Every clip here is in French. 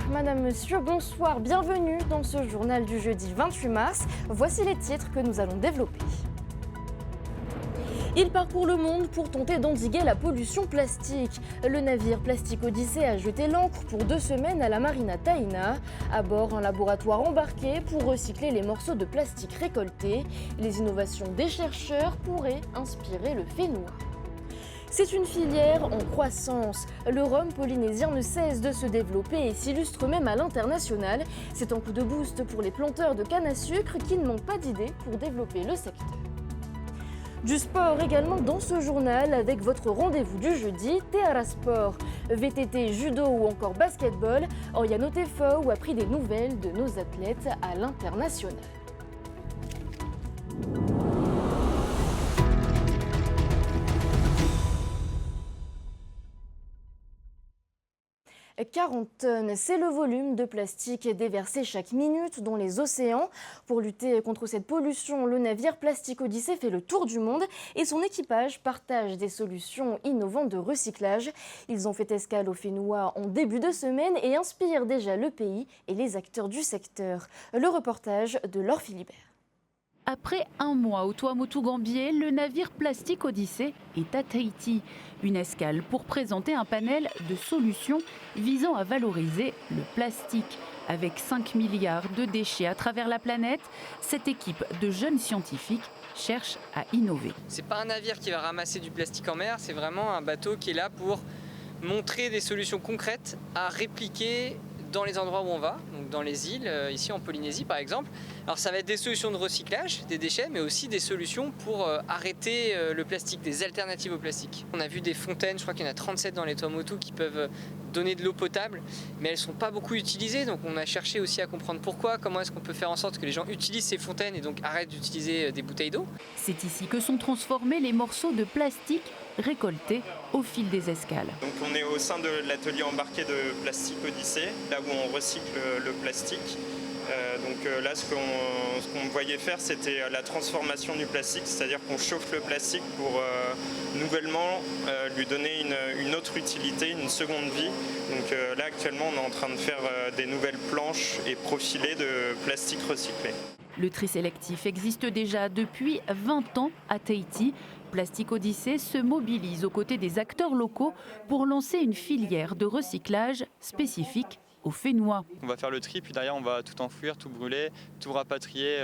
Madame, Monsieur, bonsoir, bienvenue dans ce journal du jeudi 28 mars. Voici les titres que nous allons développer. Il parcourt le monde pour tenter d'endiguer la pollution plastique. Le navire Plastic Odyssey a jeté l'ancre pour 2 semaines à la marina Taïna. À bord, un laboratoire embarqué pour recycler les morceaux de plastique récoltés. Les innovations des chercheurs pourraient inspirer le Fénois. C'est une filière en croissance. Le rhum polynésien ne cesse de se développer et s'illustre même à l'international. C'est un coup de boost pour les planteurs de canne à sucre qui ne manquent pas d'idées pour développer le secteur. Du sport également dans ce journal avec votre rendez-vous du jeudi, Teara Sport. VTT, judo ou encore basketball, Oriano Tefo a pris des nouvelles de nos athlètes à l'international. « 40 tonnes, c'est le volume de plastique déversé chaque minute dans les océans. Pour lutter contre cette pollution, le navire Plastic Odyssey fait le tour du monde et son équipage partage des solutions innovantes de recyclage. Ils ont fait escale au Fénois en début de semaine et inspirent déjà le pays et les acteurs du secteur. Le reportage de Laure Philibert. Après 1 mois au Tuamotu-Gambier, le navire Plastic Odyssey est à Tahiti. Une escale pour présenter un panel de solutions visant à valoriser le plastique. Avec 5 milliards de déchets à travers la planète, cette équipe de jeunes scientifiques cherche à innover. C'est pas un navire qui va ramasser du plastique en mer, c'est vraiment un bateau qui est là pour montrer des solutions concrètes à répliquer dans les endroits où on va, donc dans les îles, ici en Polynésie par exemple. Alors ça va être des solutions de recyclage des déchets, mais aussi des solutions pour arrêter le plastique, des alternatives au plastique. On a vu des fontaines, je crois qu'il y en a 37 dans les Tuamotu qui peuvent donner de l'eau potable, mais elles ne sont pas beaucoup utilisées, donc on a cherché aussi à comprendre pourquoi, comment est-ce qu'on peut faire en sorte que les gens utilisent ces fontaines et donc arrêtent d'utiliser des bouteilles d'eau. C'est ici que sont transformés les morceaux de plastique récoltés au fil des escales. Donc on est au sein de l'atelier embarqué de Plastic Odyssey, là où on recycle le plastique. Là, ce qu'on voyait faire, c'était la transformation du plastique, c'est-à-dire qu'on chauffe le plastique pour nouvellement lui donner une autre utilité, une seconde vie. Donc là, actuellement, on est en train de faire des nouvelles planches et profilés de plastique recyclé. Le tri sélectif existe déjà depuis 20 ans à Tahiti. Plastic Odyssey se mobilise aux côtés des acteurs locaux pour lancer une filière de recyclage spécifique aux Fénois. On va faire le tri, puis derrière on va tout enfouir, tout brûler, tout rapatrier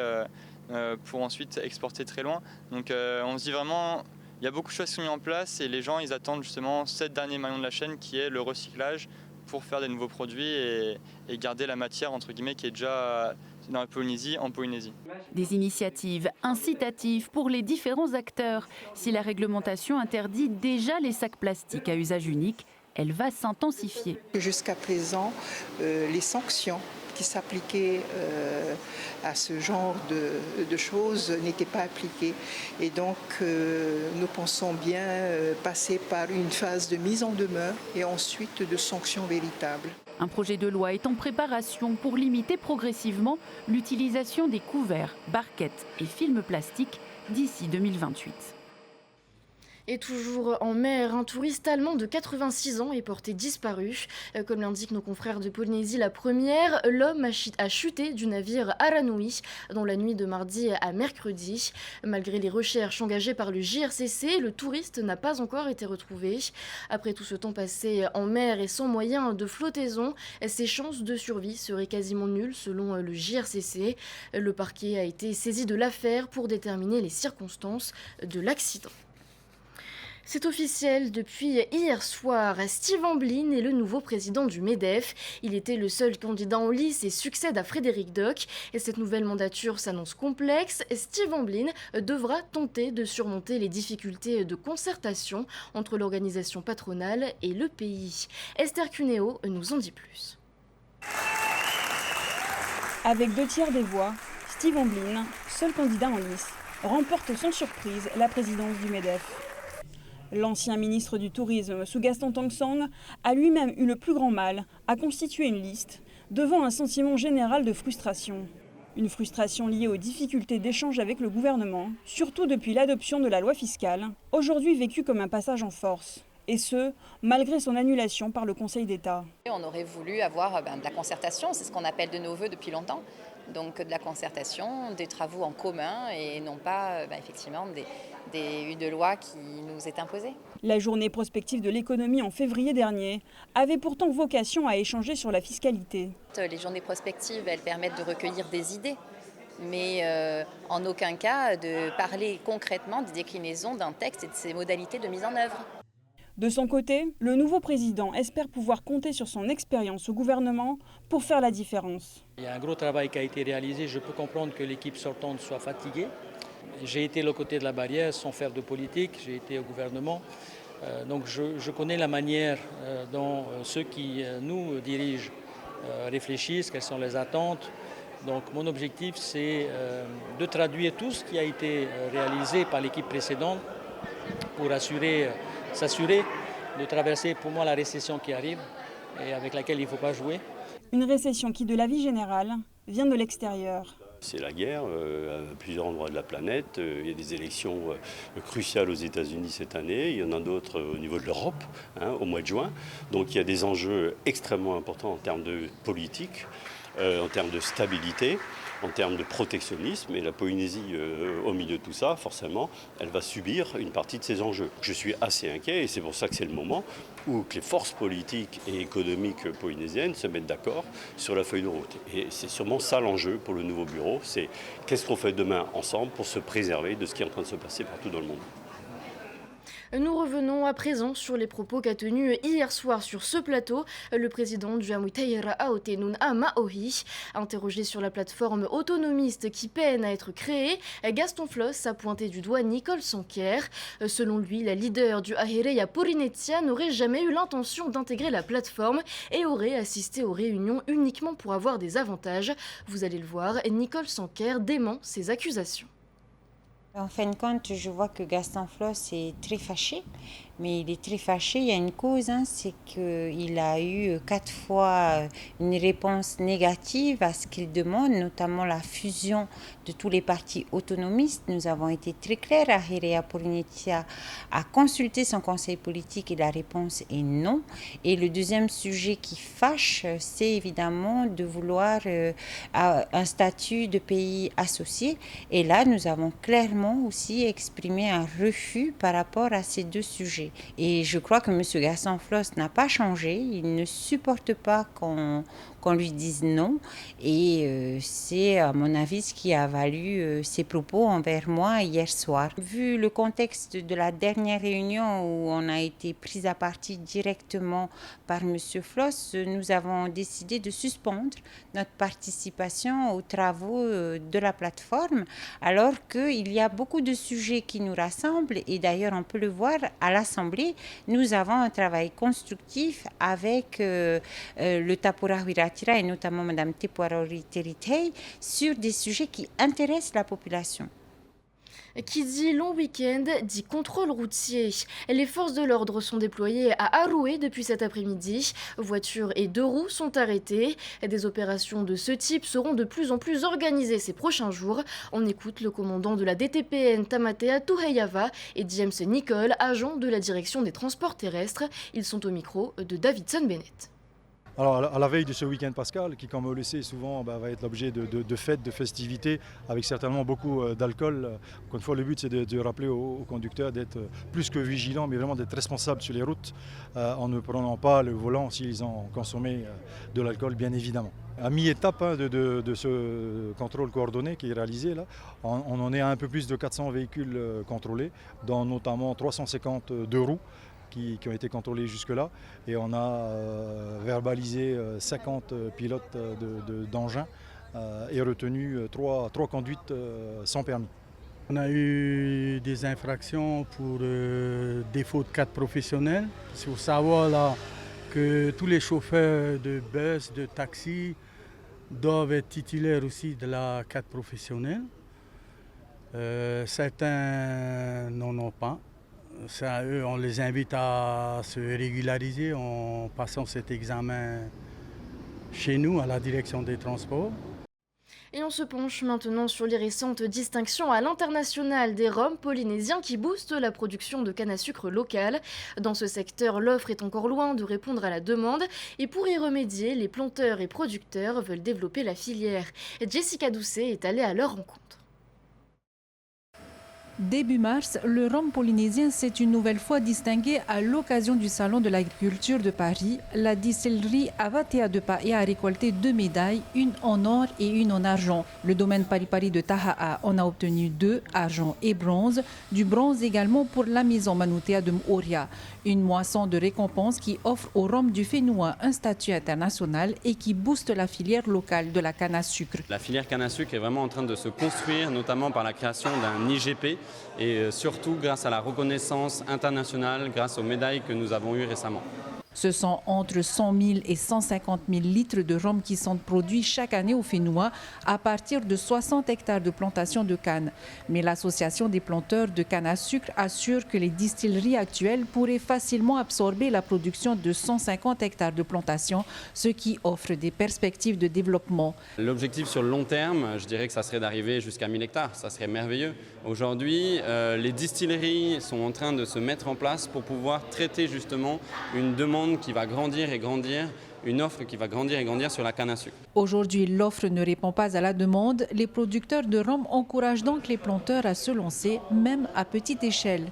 pour ensuite exporter très loin. Donc on se dit vraiment, il y a beaucoup de choses qui sont mises en place et les gens ils attendent justement cette dernier maillon de la chaîne qui est le recyclage pour faire des nouveaux produits et garder la matière entre guillemets qui est déjà dans la Polynésie, en Polynésie. Des initiatives incitatives pour les différents acteurs. Si la réglementation interdit déjà les sacs plastiques à usage unique, elle va s'intensifier. Jusqu'à présent, les sanctions qui s'appliquaient à ce genre de choses n'étaient pas appliquées. Et donc, nous pensons bien passer par une phase de mise en demeure et ensuite de sanctions véritables. Un projet de loi est en préparation pour limiter progressivement l'utilisation des couverts, barquettes et films plastiques d'ici 2028. Et toujours en mer, un touriste allemand de 86 ans est porté disparu. Comme l'indiquent nos confrères de Polynésie La Première, l'homme a chuté du navire Aranui dans la nuit de mardi à mercredi. Malgré les recherches engagées par le JRCC, le touriste n'a pas encore été retrouvé. Après tout ce temps passé en mer et sans moyen de flottaison, ses chances de survie seraient quasiment nulles selon le JRCC. Le parquet a été saisi de l'affaire pour déterminer les circonstances de l'accident. C'est officiel, depuis hier soir, Steve Amblin est le nouveau président du MEDEF. Il était le seul candidat en lice et succède à Frédéric Doc. Et cette nouvelle mandature s'annonce complexe. Steve Amblin devra tenter de surmonter les difficultés de concertation entre l'organisation patronale et le pays. Esther Cuneo nous en dit plus. Avec 2/3 des voix, Steve Amblin, seul candidat en lice, remporte sans surprise la présidence du MEDEF. L'ancien ministre du Tourisme, sous Gaston Tong-Sang, a lui-même eu le plus grand mal à constituer une liste devant un sentiment général de frustration. Une frustration liée aux difficultés d'échange avec le gouvernement, surtout depuis l'adoption de la loi fiscale, aujourd'hui vécue comme un passage en force, Et ce, malgré son annulation par le Conseil d'État. On aurait voulu avoir de la concertation, c'est ce qu'on appelle de nos voeux depuis longtemps. Donc de la concertation, des travaux en commun et non pas effectivement une loi qui nous est imposée. La journée prospective de l'économie en février dernier avait pourtant vocation à échanger sur la fiscalité. Les journées prospectives, elles permettent de recueillir des idées, mais en aucun cas de parler concrètement des déclinaisons d'un texte et de ses modalités de mise en œuvre. De son côté, le nouveau président espère pouvoir compter sur son expérience au gouvernement pour faire la différence. Il y a un gros travail qui a été réalisé. Je peux comprendre que l'équipe sortante soit fatiguée. J'ai été le côté de la barrière sans faire de politique. J'ai été au gouvernement. Donc je connais la manière dont ceux qui nous dirigent réfléchissent, quelles sont les attentes. Donc mon objectif, c'est de traduire tout ce qui a été réalisé par l'équipe précédente pour s'assurer de traverser pour moi la récession qui arrive et avec laquelle il ne faut pas jouer. Une récession qui, de la vie générale, vient de l'extérieur. C'est la guerre à plusieurs endroits de la planète. Il y a des élections cruciales aux États-Unis cette année. Il y en a d'autres au niveau de l'Europe, au mois de juin. Donc il y a des enjeux extrêmement importants en termes de politique, en termes de stabilité, en termes de protectionnisme. Et la Polynésie, au milieu de tout ça, forcément, elle va subir une partie de ces enjeux. Je suis assez inquiet et c'est pour ça que c'est le moment où que les forces politiques et économiques polynésiennes se mettent d'accord sur la feuille de route. Et c'est sûrement ça l'enjeu pour le nouveau bureau, c'est qu'est-ce qu'on fait demain ensemble pour se préserver de ce qui est en train de se passer partout dans le monde. Nous revenons à présent sur les propos qu'a tenus hier soir sur ce plateau le président du Amwitaira Aotenun Amaohi. Interrogé sur la plateforme autonomiste qui peine à être créée, Gaston Floss a pointé du doigt Nicole Sanquer. Selon lui, la leader du Ahireya Polinetia n'aurait jamais eu l'intention d'intégrer la plateforme et aurait assisté aux réunions uniquement pour avoir des avantages. Vous allez le voir, Nicole Sanquer dément ces accusations. En fin de compte, je vois que Gaston Floss est très fâché, mais il est très fâché, il y a une cause, c'est qu'il a eu 4 fois une réponse négative à ce qu'il demande, notamment la fusion de tous les partis autonomistes. Nous avons été très clairs, Ahireya Polinetia a consulté son conseil politique et la réponse est non. Et le deuxième sujet qui fâche, c'est évidemment de vouloir un statut de pays associé. Et là, nous avons clairement aussi exprimé un refus par rapport à ces deux sujets. Et je crois que M. Gaston Floss n'a pas changé, il ne supporte pas qu'on lui dise non. Et c'est, à mon avis, ce qui a valu ses propos envers moi hier soir. Vu le contexte de la dernière réunion où on a été pris à partie directement par M. Floss, nous avons décidé de suspendre notre participation aux travaux de la plateforme, alors qu'il y a beaucoup de sujets qui nous rassemblent. Et d'ailleurs, on peut le voir à l'Assemblée, nous avons un travail constructif avec le Tapura Wiratira et notamment Mme Tepuarori Teritei sur des sujets qui intéressent la population. Qui dit long week-end dit contrôle routier. Les forces de l'ordre sont déployées à Aroué depuis cet après-midi. Voitures et 2 roues sont arrêtées. Des opérations de ce type seront de plus en plus organisées ces prochains jours. On écoute le commandant de la DTPN Tamatea Tuheyava et James Nicole, agent de la direction des transports terrestres. Ils sont au micro de Davidson Bennett. Alors à la veille de ce week-end pascal, qui comme on le sait souvent va être l'objet de fêtes, de festivités, avec certainement beaucoup d'alcool. Encore une fois, le but c'est de rappeler aux conducteurs d'être plus que vigilants, mais vraiment d'être responsables sur les routes, en ne prenant pas le volant s'ils ont consommé de l'alcool, bien évidemment. À mi-étape de ce contrôle coordonné qui est réalisé, là, on en est à un peu plus de 400 véhicules contrôlés, dont notamment 350 2 roues. Qui ont été contrôlés jusque-là, et on a verbalisé 50 pilotes d'engins et retenu 3 conduites sans permis. On a eu des infractions pour défaut de carte professionnelle. Il faut savoir là, que tous les chauffeurs de bus, de taxi doivent être titulaires aussi de la carte professionnelle. Certains n'en ont pas. Ça, eux, on les invite à se régulariser en passant cet examen chez nous, à la direction des transports. Et on se penche maintenant sur les récentes distinctions à l'international des rhums polynésiens qui boostent la production de canne à sucre locale. Dans ce secteur, l'offre est encore loin de répondre à la demande et pour y remédier, les planteurs et producteurs veulent développer la filière. Jessica Doucet est allée à leur rencontre. Début mars, le rhum polynésien s'est une nouvelle fois distingué à l'occasion du Salon de l'agriculture de Paris. La distillerie Avatea de Pae a récolté 2 médailles, une en or et une en argent. Le domaine Paripari de Taha'a en a obtenu 2, argent et bronze. Du bronze également pour la maison Manutea de M'Oria. Une moisson de récompense qui offre au rhum du Fénois un statut international et qui booste la filière locale de la canne à sucre. La filière canne à sucre est vraiment en train de se construire, notamment par la création d'un IGP et surtout grâce à la reconnaissance internationale, grâce aux médailles que nous avons eues récemment. Ce sont entre 100 000 et 150 000 litres de rhum qui sont produits chaque année au Fénois à partir de 60 hectares de plantation de canne. Mais l'association des planteurs de canne à sucre assure que les distilleries actuelles pourraient facilement absorber la production de 150 hectares de plantation, ce qui offre des perspectives de développement. L'objectif sur le long terme, je dirais que ça serait d'arriver jusqu'à 1000 hectares, ça serait merveilleux. Aujourd'hui, les distilleries sont en train de se mettre en place pour pouvoir traiter justement une demande qui va grandir et grandir, une offre qui va grandir et grandir sur la canne à sucre. Aujourd'hui, l'offre ne répond pas à la demande. Les producteurs de rhum encouragent donc les planteurs à se lancer, même à petite échelle.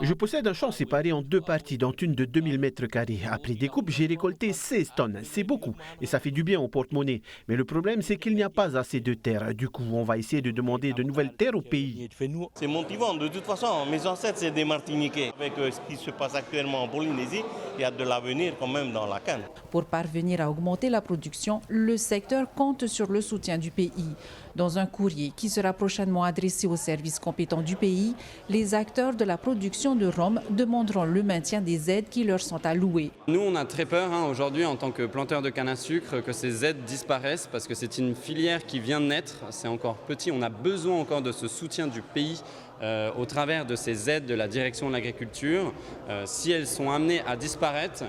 Je possède un champ séparé en 2 parties, dont une de 2000 mètres carrés. Après découpe, j'ai récolté 16 tonnes. C'est beaucoup et ça fait du bien au porte-monnaie. Mais le problème, c'est qu'il n'y a pas assez de terre. Du coup, on va essayer de demander de nouvelles terres au pays. C'est motivant. De toute façon, mes ancêtres, c'est des Martiniquais. Avec ce qui se passe actuellement en Polynésie, il y a de l'avenir quand même dans la canne. Pour parvenir à augmenter la production, le secteur compte sur le soutien du pays. Dans un courrier qui sera prochainement adressé aux services compétents du pays, les acteurs de la production de rhum demanderont le maintien des aides qui leur sont allouées. Nous, on a très peur aujourd'hui en tant que planteurs de canne à sucre que ces aides disparaissent parce que c'est une filière qui vient de naître, c'est encore petit, on a besoin encore de ce soutien du pays au travers de ces aides de la direction de l'agriculture. Si elles sont amenées à disparaître,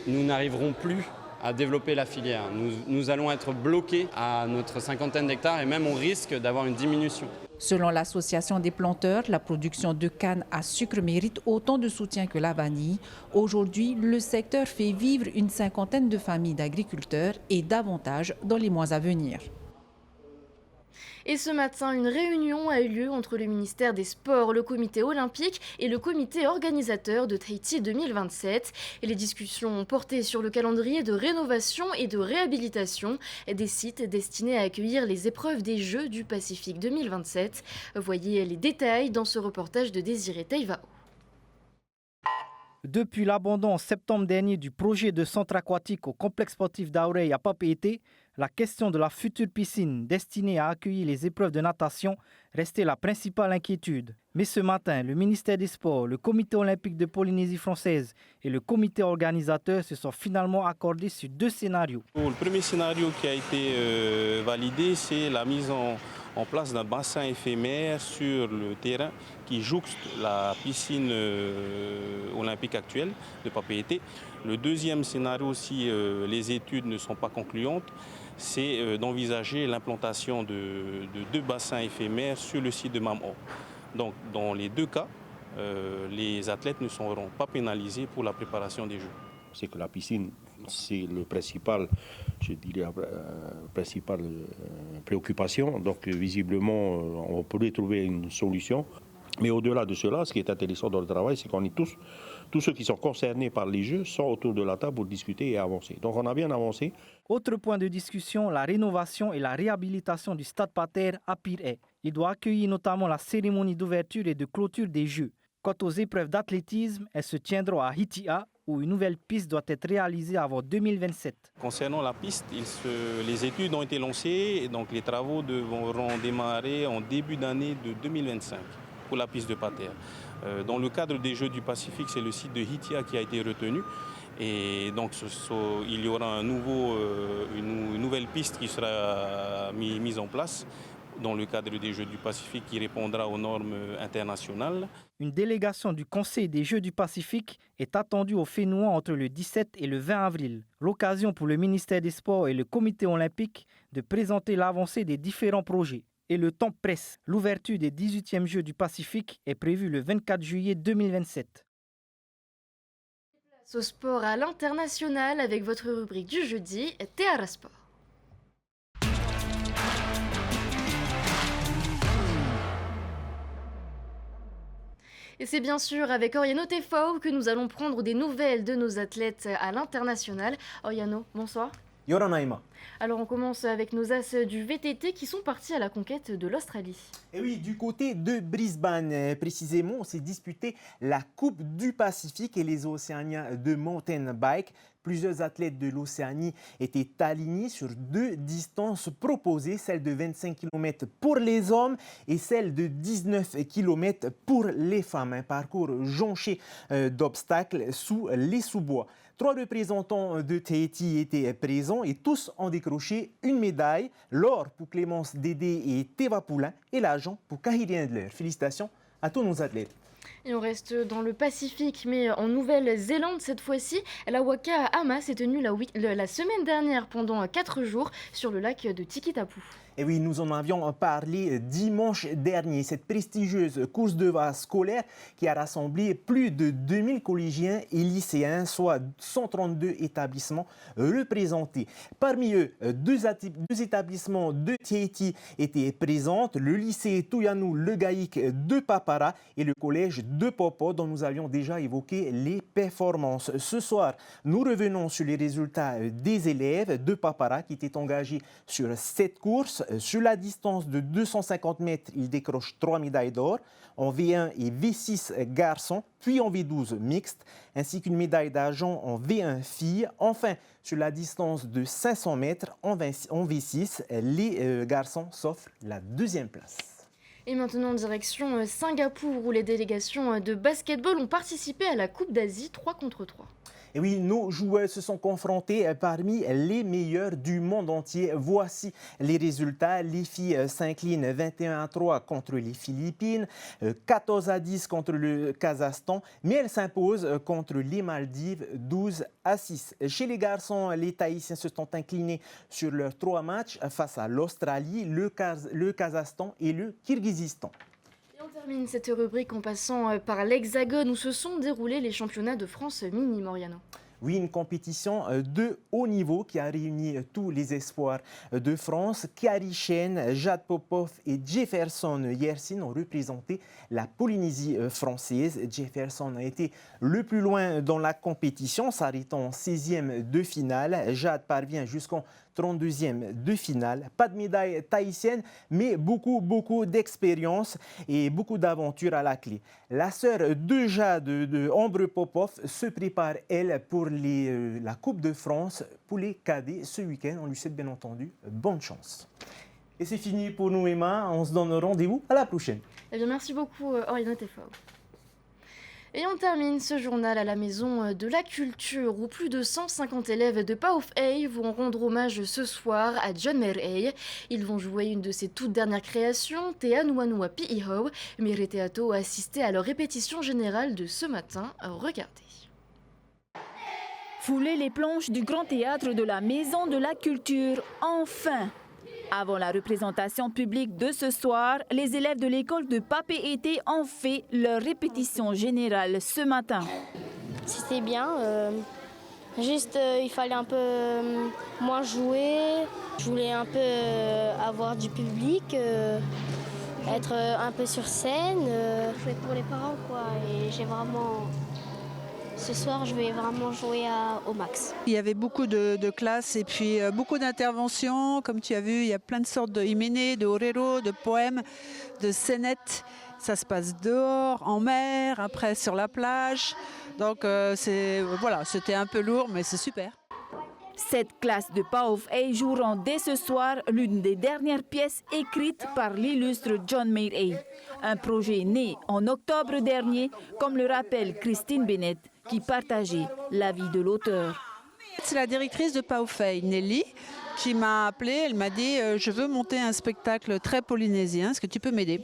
nous n'arriverons plus à développer la filière. Nous allons être bloqués à notre 50aine d'hectares et même on risque d'avoir une diminution. Selon l'association des planteurs, la production de canne à sucre mérite autant de soutien que la vanille. Aujourd'hui, le secteur fait vivre une 50aine de familles d'agriculteurs et davantage dans les mois à venir. Et ce matin, une réunion a eu lieu entre le ministère des Sports, le comité olympique et le comité organisateur de Tahiti 2027. Et les discussions ont porté sur le calendrier de rénovation et de réhabilitation des sites destinés à accueillir les épreuves des Jeux du Pacifique 2027. Voyez les détails dans ce reportage de Désiré Teivao. Depuis l'abandon en septembre dernier du projet de centre aquatique au complexe sportif d'Aurei à Papeete, la question de la future piscine destinée à accueillir les épreuves de natation restait la principale inquiétude. Mais ce matin, le ministère des Sports, le comité olympique de Polynésie française et le comité organisateur se sont finalement accordés sur 2 scénarios. Le premier scénario qui a été validé, c'est la mise en place d'un bassin éphémère sur le terrain qui jouxte la piscine olympique actuelle de Papeete. Le deuxième scénario, si les études ne sont pas concluantes, c'est d'envisager l'implantation de 2 bassins éphémères sur le site de Mam'o. Donc dans les 2 cas, les athlètes ne seront pas pénalisés pour la préparation des Jeux. C'est que la piscine, c'est le principal, je dirais, principale préoccupation. Donc visiblement, on pourrait trouver une solution. Mais au-delà de cela, ce qui est intéressant dans le travail, c'est qu'on est tous ceux qui sont concernés par les Jeux sont autour de la table pour discuter et avancer. Donc on a bien avancé. Autre point de discussion, la rénovation et la réhabilitation du stade Pater à Pirée. Il doit accueillir notamment la cérémonie d'ouverture et de clôture des Jeux. Quant aux épreuves d'athlétisme, elles se tiendront à Hitia, où une nouvelle piste doit être réalisée avant 2027. Concernant la piste, les études ont été lancées et donc les travaux devront démarrer en début d'année de 2025 pour la piste de Pater. Dans le cadre des Jeux du Pacifique, c'est le site de Hitia qui a été retenu. Et donc il y aura une nouvelle piste qui sera mise en place dans le cadre des Jeux du Pacifique qui répondra aux normes internationales. Une délégation du Conseil des Jeux du Pacifique est attendue au Fénouan entre le 17 et le 20 avril. L'occasion pour le ministère des Sports et le Comité olympique de présenter l'avancée des différents projets. Et le temps presse. L'ouverture des 18e Jeux du Pacifique est prévue le 24 juillet 2027. Place au sport à l'international avec votre rubrique du jeudi, Théara Sport. Et c'est bien sûr avec Oriano Tefao que nous allons prendre des nouvelles de nos athlètes à l'international. Oriano, bonsoir. Yoranaima. Alors on commence avec nos as du VTT qui sont partis à la conquête de l'Australie. Et oui, du côté de Brisbane, précisément, on s'est disputé la Coupe du Pacifique et les Océaniens de mountain bike. Plusieurs athlètes de l'Océanie étaient alignés sur deux distances proposées, celle de 25 km pour les hommes et celle de 19 km pour les femmes. Un parcours jonché d'obstacles sous les sous-bois. 3 représentants de Tahiti étaient présents et tous ont décroché une médaille. L'or pour Clémence Dédé et Teva Poulain et l'argent pour Kahiri Endler. Félicitations à tous nos athlètes. Et on reste dans le Pacifique, mais en Nouvelle-Zélande cette fois-ci. La Waka Ama s'est tenue la semaine dernière pendant 4 jours sur le lac de Tikitapu. Et oui, nous en avions parlé dimanche dernier. Cette prestigieuse course de vase scolaire qui a rassemblé plus de 2000 collégiens et lycéens, soit 132 établissements représentés. Parmi eux, deux établissements de Tahiti étaient présents, le lycée Tuyanu Le Gaïk de Papara et le collège de Popo dont nous avions déjà évoqué les performances. Ce soir, nous revenons sur les résultats des élèves de Papara qui étaient engagés sur cette course. Sur la distance de 250 mètres, il décroche 3 médailles d'or en V1 et V6 garçons, puis en V12 mixte, ainsi qu'une médaille d'argent en V1 filles. Enfin, sur la distance de 500 mètres en V6, les garçons s'offrent la 2e place. Et maintenant, direction Singapour, où les délégations de basketball ont participé à la Coupe d'Asie 3 contre 3. Et oui, nos joueurs se sont confrontés parmi les meilleurs du monde entier. Voici les résultats. Les filles s'inclinent 21-3 contre les Philippines, 14-10 contre le Kazakhstan, mais elles s'imposent contre les Maldives 12-6. Chez les garçons, les Tahitiens se sont inclinés sur leurs 3 matchs face à l'Australie, le Kazakhstan et le Kirghizistan. On termine cette rubrique en passant par l'Hexagone où se sont déroulés les championnats de France mini, Moriano. Oui, une compétition de haut niveau qui a réuni tous les espoirs de France. Kari Chen, Jade Popov et Jefferson Yersin ont représenté la Polynésie française. Jefferson a été le plus loin dans la compétition, s'arrêtant en 16e de finale. Jade parvient jusqu'en 32e de finale. Pas de médaille tahitienne, mais beaucoup d'expérience et beaucoup d'aventures à la clé. La sœur de Jade, de Ambre Popov, se prépare, elle, pour la Coupe de France pour les cadets ce week-end. On lui souhaite bien entendu bonne chance. Et c'est fini pour nous, Emma. On se donne rendez-vous à la prochaine. Eh bien, merci beaucoup, Oriano Tefao. Et on termine ce journal à la Maison de la Culture où plus de 150 élèves de PAOF-A vont rendre hommage ce soir à John Mayer. Ils vont jouer une de ses toutes dernières créations, Te Anuanua Pi'ihau. Mire Teato a assisté à leur répétition générale de ce matin. Regardez. Fouler les planches du Grand Théâtre de la Maison de la Culture, enfin! Avant la représentation publique de ce soir, les élèves de l'école de Papeete ont fait leur répétition générale ce matin. C'était bien, juste il fallait un peu moins jouer. Je voulais un peu avoir du public, être un peu sur scène. Jouer pour les parents quoi, et j'ai vraiment... Ce soir, je vais vraiment jouer au max. Il y avait beaucoup de classes et puis beaucoup d'interventions. Comme tu as vu, il y a plein de sortes de himene, de orero, de poèmes, de scénettes. Ça se passe dehors, en mer, après sur la plage. Donc voilà, c'était un peu lourd, mais c'est super. Cette classe de PAOF-A joueront dès ce soir l'une des dernières pièces écrites par l'illustre John Mayer. Un projet né en octobre dernier, comme le rappelle Christine Bennett, qui partageait l'avis de l'auteur. C'est la directrice de Paufei, Nelly, qui m'a appelée. Elle m'a dit je veux monter un spectacle très polynésien, est-ce que tu peux m'aider ?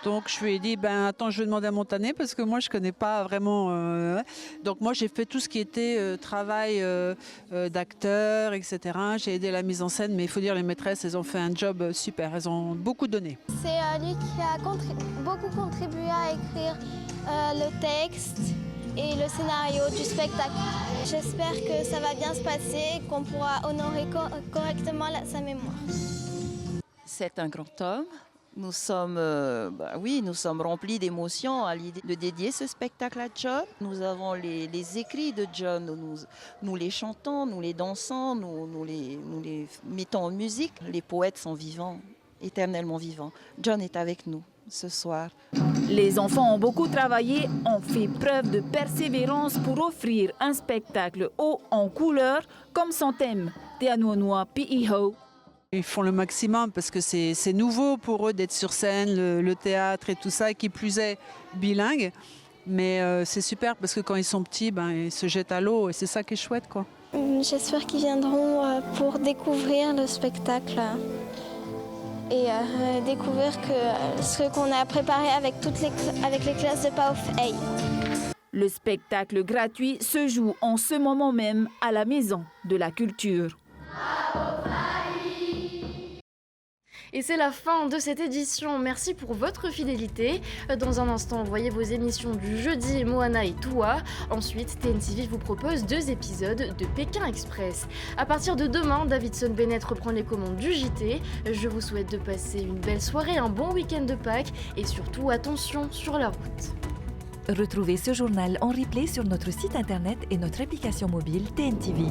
Donc je lui ai dit attends, je vais demander à Montané parce que moi je connais pas vraiment. Donc moi j'ai fait tout ce qui était travail d'acteur, etc. J'ai aidé la mise en scène, mais il faut dire les maîtresses, elles ont fait un job super, elles ont beaucoup donné. C'est lui qui a beaucoup contribué à écrire le texte et le scénario du spectacle. J'espère que ça va bien se passer, qu'on pourra honorer correctement sa mémoire. C'est un grand homme. Nous sommes, nous sommes remplis d'émotions à l'idée de dédier ce spectacle à John. Nous avons les écrits de John, nous les chantons, nous les dansons, nous les mettons en musique. Les poètes sont vivants, éternellement vivants. John est avec nous ce soir. Les enfants ont beaucoup travaillé, ont fait preuve de persévérance pour offrir un spectacle haut en couleur comme son thème, Te Anuenua Pi'iho. Ils font le maximum parce que c'est nouveau pour eux d'être sur scène, le théâtre et tout ça, qui plus est bilingue. Mais c'est super parce que quand ils sont petits, ils se jettent à l'eau et c'est ça qui est chouette, quoi. J'espère qu'ils viendront pour découvrir le spectacle et découvrir ce qu'on a préparé avec les classes de Paufei. Le spectacle gratuit se joue en ce moment même à la Maison de la Culture. Et c'est la fin de cette édition. Merci pour votre fidélité. Dans un instant, voyez vos émissions du jeudi, Moana et Toua. Ensuite, TNTV vous propose 2 épisodes de Pékin Express. À partir de demain, Davidson Bennett reprend les commandes du JT. Je vous souhaite de passer une belle soirée, un bon week-end de Pâques et surtout attention sur la route. Retrouvez ce journal en replay sur notre site internet et notre application mobile TNTV.